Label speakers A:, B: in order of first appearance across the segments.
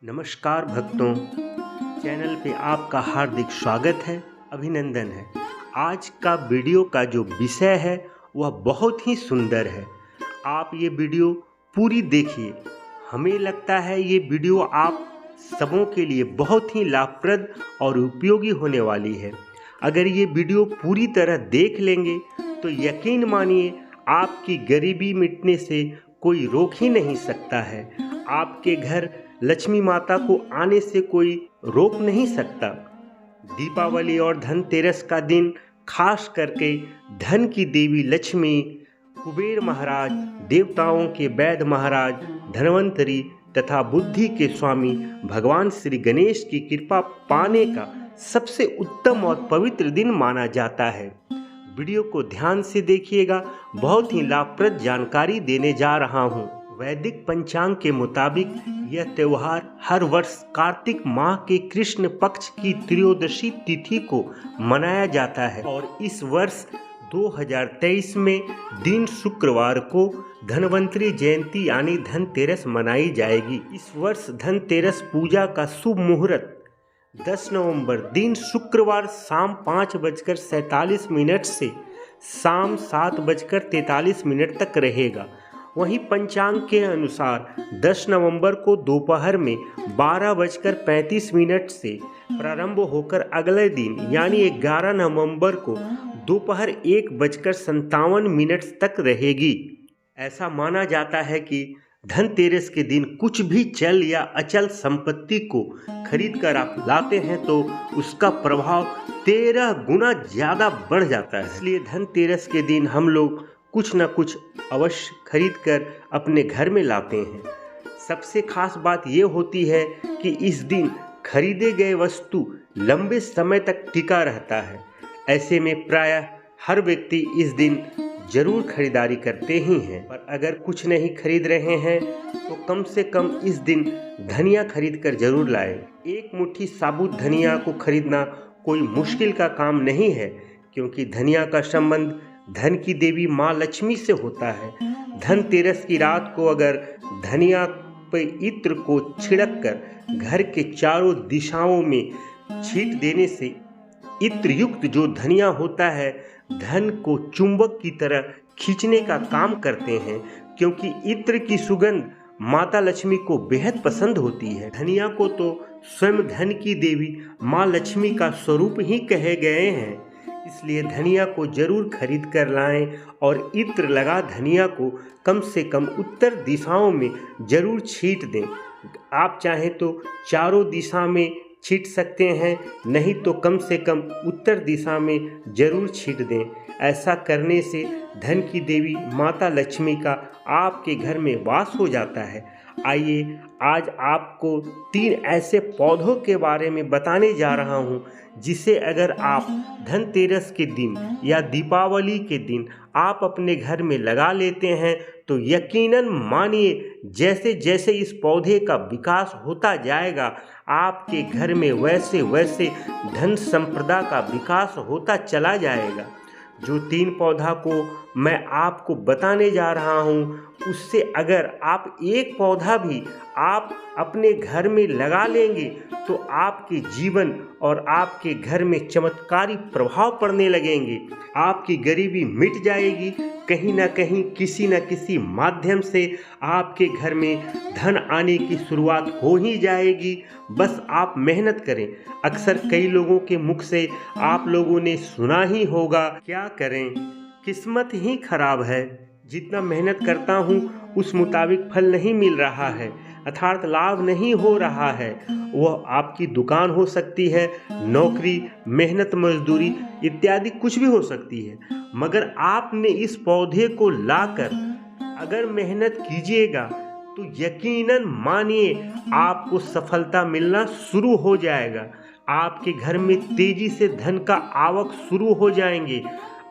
A: नमस्कार भक्तों, चैनल पे आपका हार्दिक स्वागत है, अभिनंदन है। आज का वीडियो का जो विषय है वह बहुत ही सुंदर है। आप ये वीडियो पूरी देखिए। हमें लगता है ये वीडियो आप सबों के लिए बहुत ही लाभप्रद और उपयोगी होने वाली है। अगर ये वीडियो पूरी तरह देख लेंगे तो यकीन मानिए आपकी गरीबी मिटने से कोई रोक ही नहीं सकता है। आपके घर लक्ष्मी माता को आने से कोई रोक नहीं सकता। दीपावली और धनतेरस का दिन खास करके धन की देवी लक्ष्मी, कुबेर महाराज, देवताओं के वैद्य महाराज, धन्वंतरी तथा बुद्धि के स्वामी भगवान श्री गणेश की कृपा पाने का सबसे उत्तम और पवित्र दिन माना जाता है। वीडियो को ध्यान से देखिएगा, बहुत ही लाभप्रद जानकारी देने जा रहा हूँ। वैदिक पंचांग के मुताबिक यह त्यौहार हर वर्ष कार्तिक माह के कृष्ण पक्ष की त्रयोदशी तिथि को मनाया जाता है और इस वर्ष 2023 में दिन शुक्रवार को धन्वंतरी जयंती यानी धनतेरस मनाई जाएगी। इस वर्ष धनतेरस पूजा का शुभ मुहूर्त 10 नवंबर दिन शुक्रवार शाम 5:47 से शाम 7:43 तक रहेगा। वहीं पंचांग के अनुसार 10 नवंबर को दोपहर में 12:35 से प्रारंभ होकर अगले दिन यानी 11 नवंबर को दोपहर 1:57 तक रहेगी। ऐसा माना जाता है कि धनतेरस के दिन कुछ भी चल या अचल संपत्ति को खरीद कर आप लाते हैं तो उसका प्रभाव 13 गुना ज़्यादा बढ़ जाता है। इसलिए धनतेरस के दिन हम लोग कुछ न कुछ अवश्य खरीद कर अपने घर में लाते हैं। सबसे खास बात ये होती है कि इस दिन खरीदे गए वस्तु लंबे समय तक टिका रहता है। ऐसे में प्रायः हर व्यक्ति इस दिन जरूर खरीदारी करते ही हैं। पर अगर कुछ नहीं खरीद रहे हैं तो कम से कम इस दिन धनिया खरीद कर जरूर लाएं। एक मुट्ठी साबुत धनिया को खरीदना कोई मुश्किल का काम नहीं है, क्योंकि धनिया का संबंध धन की देवी माँ लक्ष्मी से होता है। धनतेरस की रात को अगर धनिया पे इत्र को छिड़क कर घर के चारों दिशाओं में छींट देने से इत्र युक्त जो धनिया होता है धन को चुंबक की तरह खींचने का काम करते हैं, क्योंकि इत्र की सुगंध माता लक्ष्मी को बेहद पसंद होती है। धनिया को तो स्वयं धन की देवी माँ लक्ष्मी का स्वरूप ही कहे गए हैं, इसलिए धनिया को जरूर खरीद कर लाएं और इत्र लगा धनिया को कम से कम उत्तर दिशाओं में जरूर छींट दें। आप चाहें तो चारों दिशा में छींट सकते हैं, नहीं तो कम से कम उत्तर दिशा में जरूर छींट दें। ऐसा करने से धन की देवी माता लक्ष्मी का आपके घर में वास हो जाता है। आइए आज आपको 3 ऐसे पौधों के बारे में बताने जा रहा हूँ जिसे अगर आप धनतेरस के दिन या दीपावली के दिन आप अपने घर में लगा लेते हैं तो यकीनन मानिए जैसे जैसे इस पौधे का विकास होता जाएगा आपके घर में वैसे वैसे धन संपदा का विकास होता चला जाएगा। जो 3 पौधा को मैं आपको बताने जा रहा हूँ उससे अगर आप एक पौधा भी आप अपने घर में लगा लेंगे तो आपके जीवन और आपके घर में चमत्कारी प्रभाव पड़ने लगेंगे। आपकी गरीबी मिट जाएगी। कहीं ना कहीं किसी न किसी माध्यम से आपके घर में धन आने की शुरुआत हो ही जाएगी। बस आप मेहनत करें। अक्सर कई लोगों के मुख से आप लोगों ने सुना ही होगा, क्या करें किस्मत ही खराब है, जितना मेहनत करता हूँ उस मुताबिक फल नहीं मिल रहा है, अर्थात लाभ नहीं हो रहा है। वह आपकी दुकान हो सकती है, नौकरी, मेहनत मजदूरी इत्यादि कुछ भी हो सकती है, मगर आपने इस पौधे को लाकर अगर मेहनत कीजिएगा तो यकीनन मानिए आपको सफलता मिलना शुरू हो जाएगा। आपके घर में तेजी से धन का आवक शुरू हो जाएंगे।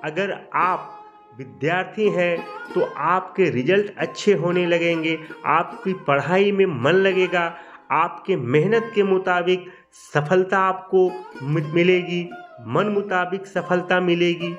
A: अगर आप विद्यार्थी हैं तो आपके रिजल्ट अच्छे होने लगेंगे, आपकी पढ़ाई में मन लगेगा, आपके मेहनत के मुताबिक सफलता आपको मिलेगी, मन मुताबिक सफलता मिलेगी।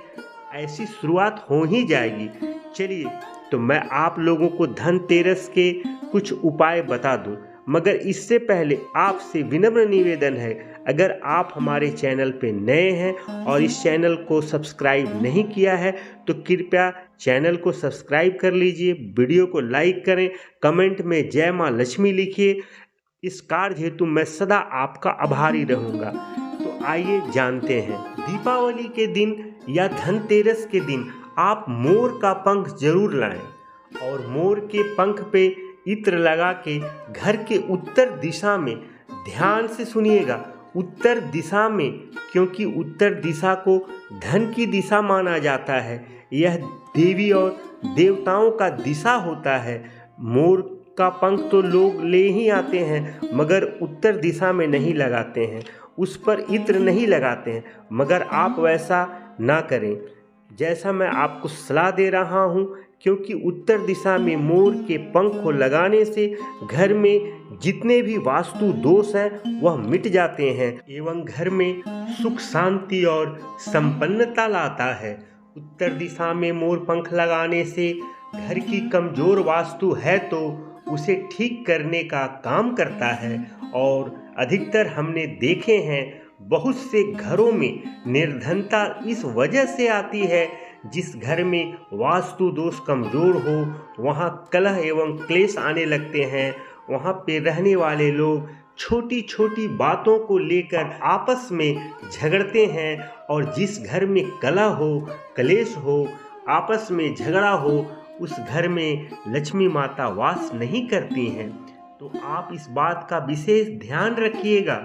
A: ऐसी शुरुआत हो ही जाएगी। चलिए तो मैं आप लोगों को धनतेरस के कुछ उपाय बता दूं। मगर इससे पहले आपसे विनम्र निवेदन है, अगर आप हमारे चैनल पे नए हैं और इस चैनल को सब्सक्राइब नहीं किया है तो कृपया चैनल को सब्सक्राइब कर लीजिए, वीडियो को लाइक करें, कमेंट में जय माँ लक्ष्मी लिखिए। इस कार्य हेतु मैं सदा आपका आभारी रहूँगा। तो आइए जानते हैं, दीपावली के दिन या धनतेरस के दिन आप मोर का पंख जरूर लाएं और मोर के पंख पे इत्र लगा के घर के उत्तर दिशा में, ध्यान से सुनिएगा, उत्तर दिशा में, क्योंकि उत्तर दिशा को धन की दिशा माना जाता है। यह देवी और देवताओं का दिशा होता है। मोर का पंख तो लोग ले ही आते हैं मगर उत्तर दिशा में नहीं लगाते हैं, उस पर इत्र नहीं लगाते हैं। मगर आप वैसा ना करें जैसा मैं आपको सलाह दे रहा हूँ, क्योंकि उत्तर दिशा में मोर के पंख को लगाने से घर में जितने भी वास्तु दोष हैं वह मिट जाते हैं एवं घर में सुख शांति और संपन्नता लाता है। उत्तर दिशा में मोर पंख लगाने से घर की कमजोर वास्तु है तो उसे ठीक करने का काम करता है। और अधिकतर हमने देखे हैं बहुत से घरों में निर्धनता इस वजह से आती है, जिस घर में वास्तु दोष कमजोर हो वहाँ कलह एवं क्लेश आने लगते हैं। वहाँ पे रहने वाले लोग छोटी छोटी बातों को लेकर आपस में झगड़ते हैं और जिस घर में कलह हो, क्लेश हो, आपस में झगड़ा हो, उस घर में लक्ष्मी माता वास नहीं करती हैं। तो आप इस बात का विशेष ध्यान रखिएगा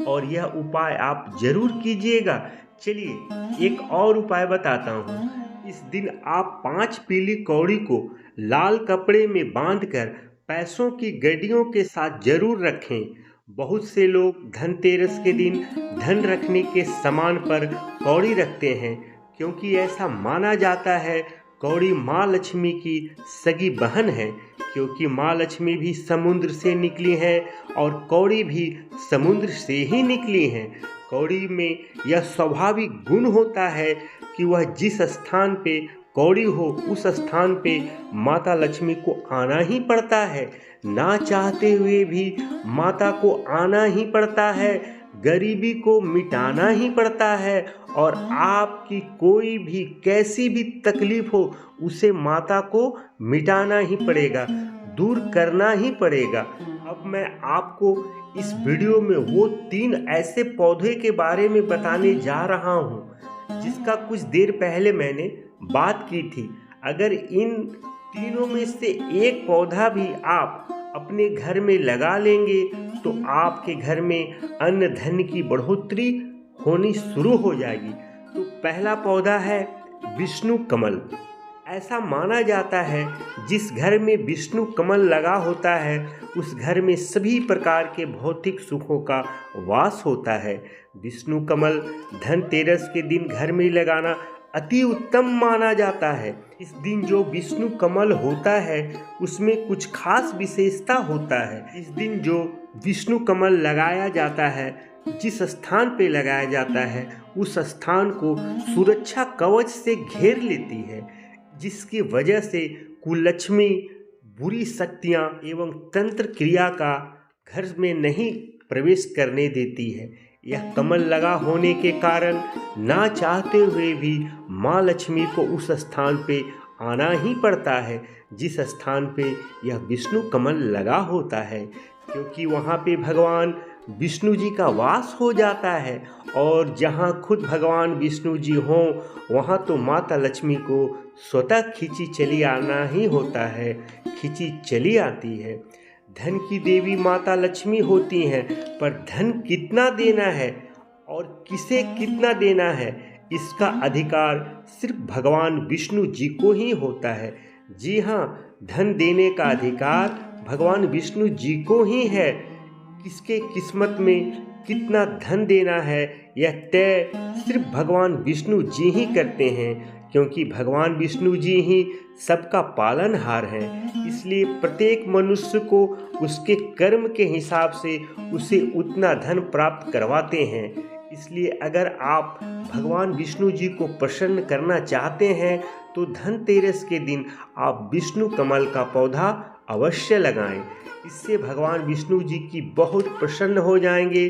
A: और यह उपाय आप जरूर कीजिएगा। चलिए एक और उपाय बताता हूँ। इस दिन आप 5 पीली कौड़ी को लाल कपड़े में बांधकर पैसों की गड्डियों के साथ जरूर रखें। बहुत से लोग धनतेरस के दिन धन रखने के सामान पर कौड़ी रखते हैं, क्योंकि ऐसा माना जाता है कौड़ी माँ लक्ष्मी की सगी बहन है, क्योंकि माँ लक्ष्मी भी समुद्र से निकली हैं और कौड़ी भी समुद्र से ही निकली हैं। कौड़ी में यह स्वाभाविक गुण होता है कि वह जिस स्थान पे कौड़ी हो उस स्थान पे माता लक्ष्मी को आना ही पड़ता है। ना चाहते हुए भी माता को आना ही पड़ता है, गरीबी को मिटाना ही पड़ता है और आपकी कोई भी कैसी भी तकलीफ हो उसे माता को मिटाना ही पड़ेगा, दूर करना ही पड़ेगा। अब मैं आपको इस वीडियो में वो 3 ऐसे पौधे के बारे में बताने जा रहा हूँ जिसका कुछ देर पहले मैंने बात की थी। अगर इन तीनों में से एक पौधा भी आप अपने घर में लगा लेंगे तो आपके घर में अन्न धन की बढ़ोतरी होनी शुरू हो जाएगी। तो पहला पौधा है विष्णु कमल। ऐसा माना जाता है जिस घर में विष्णु कमल लगा होता है उस घर में सभी प्रकार के भौतिक सुखों का वास होता है। विष्णु कमल धनतेरस के दिन घर में लगाना अति उत्तम माना जाता है। इस दिन जो विष्णु कमल होता है उसमें कुछ खास विशेषता होता है। इस दिन जो विष्णु कमल लगाया जाता है, जिस स्थान पे लगाया जाता है उस स्थान को सुरक्षा कवच से घेर लेती है, जिसकी वजह से कुलक्ष्मी, बुरी शक्तियाँ एवं तंत्र क्रिया का घर में नहीं प्रवेश करने देती है। यह कमल लगा होने के कारण ना चाहते हुए भी माँ लक्ष्मी को उस स्थान पे आना ही पड़ता है जिस स्थान पे यह विष्णु कमल लगा होता है, क्योंकि वहाँ पे भगवान विष्णु जी का वास हो जाता है। और जहाँ खुद भगवान विष्णु जी हों वहाँ तो माता लक्ष्मी को स्वतः खींची चली आना ही होता है, खींची चली आती है। धन की देवी माता लक्ष्मी होती हैं, पर धन कितना देना है और किसे कितना देना है इसका अधिकार सिर्फ भगवान विष्णु जी को ही होता है। जी हाँ, धन देने का अधिकार भगवान विष्णु जी को ही है। किसके किस्मत में कितना धन देना है यह तय सिर्फ भगवान विष्णु जी ही करते हैं, क्योंकि भगवान विष्णु जी ही सबका पालनहार हैं। इसलिए प्रत्येक मनुष्य को उसके कर्म के हिसाब से उसे उतना धन प्राप्त करवाते हैं। इसलिए अगर आप भगवान विष्णु जी को प्रसन्न करना चाहते हैं तो धनतेरस के दिन आप विष्णु कमल का पौधा अवश्य लगाएं। इससे भगवान विष्णु जी की बहुत प्रसन्न हो जाएंगे।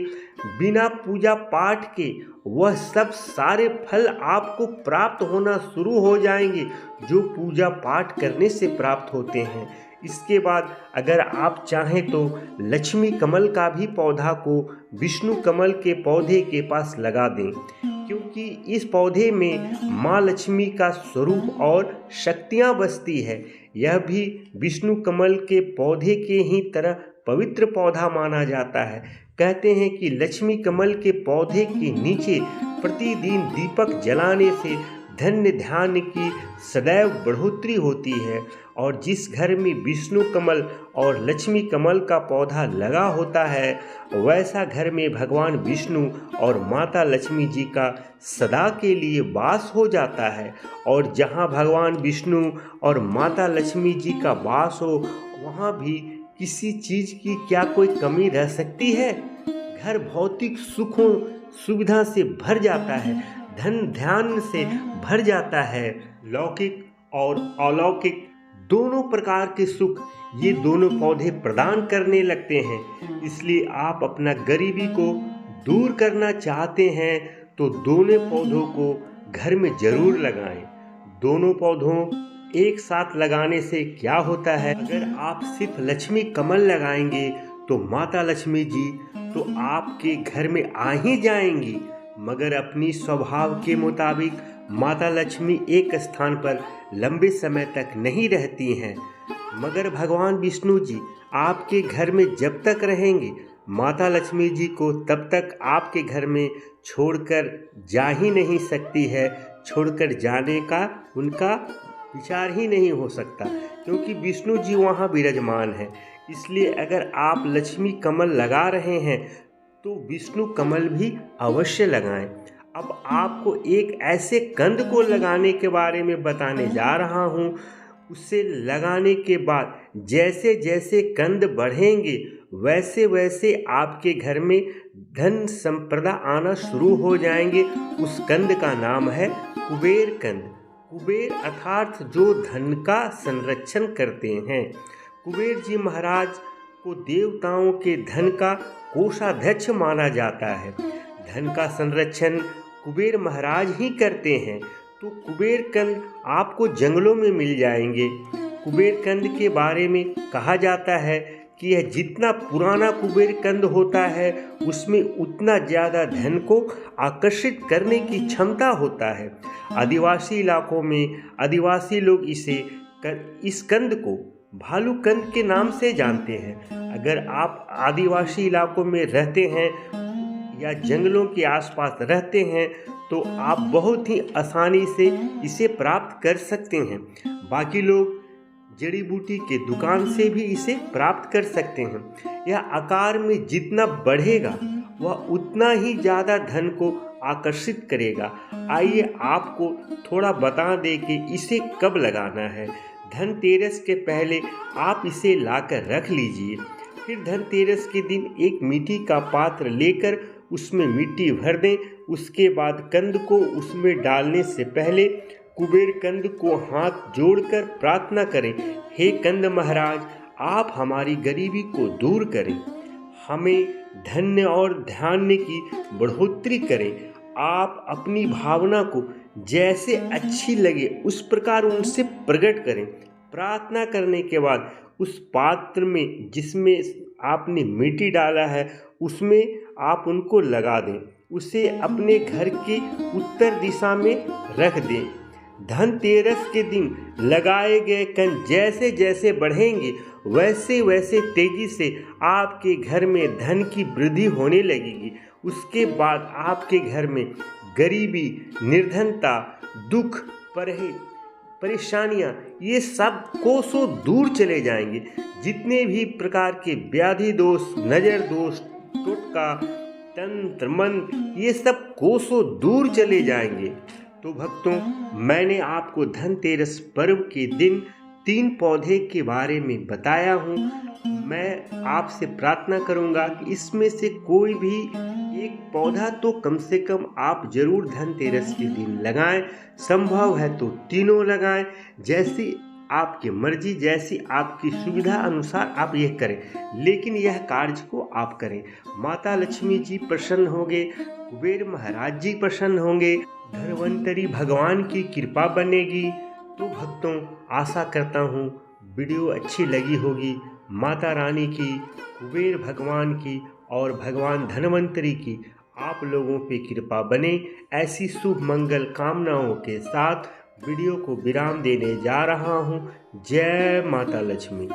A: बिना पूजा पाठ के वह सब सारे फल आपको प्राप्त होना शुरू हो जाएंगे जो पूजा पाठ करने से प्राप्त होते हैं। इसके बाद अगर आप चाहें तो लक्ष्मी कमल का भी पौधा को विष्णु कमल के पौधे के पास लगा दें, क्योंकि इस पौधे में माँ लक्ष्मी का स्वरूप और शक्तियाँ बसती है। यह भी विष्णु कमल के पौधे के ही तरह पवित्र पौधा माना जाता है। कहते हैं कि लक्ष्मी कमल के पौधे के नीचे प्रतिदिन दीपक जलाने से धन्य ध्यान की सदैव बढ़ोतरी होती है, और जिस घर में विष्णु कमल और लक्ष्मी कमल का पौधा लगा होता है वैसा घर में भगवान विष्णु और माता लक्ष्मी जी का सदा के लिए वास हो जाता है। और जहाँ भगवान विष्णु और माता लक्ष्मी जी का वास हो वहाँ भी किसी चीज़ की क्या कोई कमी रह सकती है। घर भौतिक सुखों सुविधा से भर जाता है, धन ध्यान से भर जाता है। लौकिक और अलौकिक दोनों प्रकार के सुख ये दोनों पौधे प्रदान करने लगते हैं। इसलिए आप अपना गरीबी को दूर करना चाहते हैं तो दोनों पौधों को घर में जरूर लगाएं। दोनों पौधों एक साथ लगाने से क्या होता है, अगर आप सिर्फ लक्ष्मी कमल लगाएंगे तो माता लक्ष्मी जी तो आपके घर में आ ही जाएंगी, मगर अपनी स्वभाव के मुताबिक माता लक्ष्मी एक स्थान पर लंबे समय तक नहीं रहती हैं। मगर भगवान विष्णु जी आपके घर में जब तक रहेंगे माता लक्ष्मी जी को तब तक आपके घर में छोड़कर जा ही नहीं सकती है। छोड़कर जाने का उनका विचार ही नहीं हो सकता, क्योंकि विष्णु जी वहाँ विराजमान है। इसलिए अगर आप लक्ष्मी कमल लगा रहे हैं तो विष्णु कमल भी अवश्य लगाएं। अब आपको एक ऐसे कंद को लगाने के बारे में बताने जा रहा हूँ। उसे लगाने के बाद जैसे जैसे कंद बढ़ेंगे वैसे वैसे आपके घर में धन संपदा आना शुरू हो जाएंगे। उस कंद का नाम है कुबेर कंद। कुबेर अर्थात जो धन का संरक्षण करते हैं। कुबेर जी महाराज को देवताओं के धन का कोषाध्यक्ष माना जाता है। धन का संरक्षण कुबेर महाराज ही करते हैं। तो कुबेर कंद आपको जंगलों में मिल जाएंगे। कुबेर कंद के बारे में कहा जाता है कि यह जितना पुराना कुबेर कंद होता है उसमें उतना ज़्यादा धन को आकर्षित करने की क्षमता होता है। आदिवासी इलाकों में आदिवासी लोग इस कंद को भालू कंद के नाम से जानते हैं। अगर आप आदिवासी इलाकों में रहते हैं या जंगलों के आसपास रहते हैं तो आप बहुत ही आसानी से इसे प्राप्त कर सकते हैं। बाकी लोग जड़ी बूटी के दुकान से भी इसे प्राप्त कर सकते हैं। यह आकार में जितना बढ़ेगा वह उतना ही ज़्यादा धन को आकर्षित करेगा। आइए आपको थोड़ा बता दें कि इसे कब लगाना है। धनतेरस के पहले आप इसे लाकर रख लीजिए। फिर धनतेरस के दिन एक मिट्टी का पात्र लेकर उसमें मिट्टी भर दें। उसके बाद कंद को उसमें डालने से पहले कुबेर कंद को हाथ जोड़कर प्रार्थना करें, हे कंद महाराज आप हमारी गरीबी को दूर करें, हमें धन्य और धान्य की बढ़ोतरी करें। आप अपनी भावना को जैसे अच्छी लगे उस प्रकार उनसे प्रकट करें। प्रार्थना करने के बाद उस पात्र में जिसमें आपने मिट्टी डाला है उसमें आप उनको लगा दें। उसे अपने घर के उत्तर दिशा में रख दें। धनतेरस के दिन लगाए गए कंद जैसे जैसे बढ़ेंगे वैसे वैसे तेजी से आपके घर में धन की वृद्धि होने लगेगी। उसके बाद आपके घर में गरीबी, निर्धनता, दुख, परेशानियाँ ये सब कोसों दूर चले जाएंगे। जितने भी प्रकार के व्याधि दोष, नज़र दोष, टोटका, तंत्र, मंत्र ये सब कोसों दूर चले जाएंगे। तो भक्तों, मैंने आपको धनतेरस पर्व के दिन 3 पौधे के बारे में बताया हूँ। मैं आपसे प्रार्थना करूँगा कि इसमें से कोई भी एक पौधा तो कम से कम आप जरूर धनतेरस के दिन लगाएं। संभव है तो तीनों लगाएं। जैसे आपकी मर्जी जैसी आपकी सुविधा अनुसार आप यह करें, लेकिन यह कार्य को आप करें। माता लक्ष्मी जी प्रसन्न होंगे, कुबेर महाराज जी प्रसन्न होंगे, धन्वंतरी भगवान की कृपा बनेगी। तो भक्तों, आशा करता हूँ वीडियो अच्छी लगी होगी। माता रानी की, कुबेर भगवान की और भगवान धन्वंतरी की आप लोगों पे कृपा बने। ऐसी शुभ मंगल कामनाओं के साथ वीडियो को विराम देने जा रहा हूँ। जय माता लक्ष्मी।